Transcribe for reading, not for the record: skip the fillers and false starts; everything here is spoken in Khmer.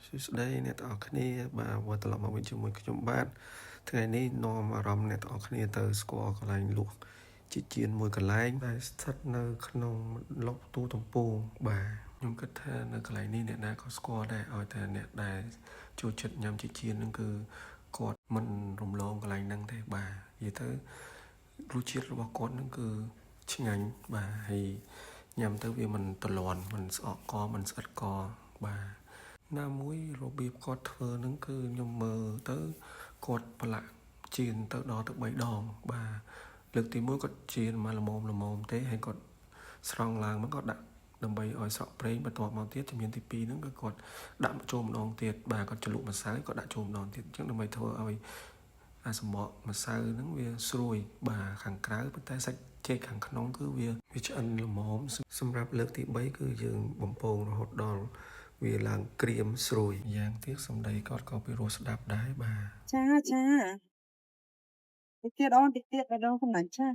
សួស្តីអ្នកទាំងអស់គ្នាបាទវត្តត្រឡប់មកវិញជាមួយខ្ញុំបាទថ្ងៃនេះនាំអារម្មណ៍អ្នកទាំងអស់គ្នាទៅស្គាល់កន្លែងលក់ជីជៀនមួយកន្លែងដែលស្ថិតនៅក្នុងលុកទូទំពូងបាទខ្ញុំគិតថានៅកន្លែងនេះអ្នកណាក៏ស្គាល់ដែរឲ្យតែអ្នកដែលចូលចិត្តញ៉ាំជីជៀនហ្នឹងគឺគាត់មិនរំលងកន្លែងហ្នឹងទេបាទនិយាយទៅរសជាតិរបស់គាត់ហ្នឹងគឺឆ្ងាញ់បាទហើយញ៉ាំទៅវាមិនទលាន់មិនស្អកកមិនស្អិតកបាទណាមួយរបៀបគាត់ធ្វើហ្នឹងគឺខ្ញុំមើលទៅគាត់ប្រឡាក់ចៀនទៅដល់ទៅ3ដងបាទលើកទី1គាត់ចៀនមកល្មមទេហើយគាត់ស្រង់ឡើងមកគាត់ដាក់ដើម្បីឲ្យស្រក់ប្រេងបន្ទាប់មកទៀតជំហានទី2ហ្នឹងគឺគាត់ដាក់ចូលម្ដងទៀតបាទគាត់ជ្រលក់ម្សៅគាត់ដាក់ចូលម្ដងទៀតអញ្ចឹងដើម្បីធ្វើឲ្យអាសំបកម្សៅហ្នឹងវាស្រួយបាទខាងក្រៅប៉ុន្តែសាច់ចេកខាងក្នុងគឺវាឆ្អិនល្មមសម្រាប់លើកទី3គឺយើងបំពងរហូតដល់វាឡើងក្រៀមស្រួយយ៉ាងទៀតសម្ដីគាត់ក៏ពិរោះស្ដាប់ដែរបាទចាតិចទៀតអូនតិចទៀតម្ដងកំណាញ់ចា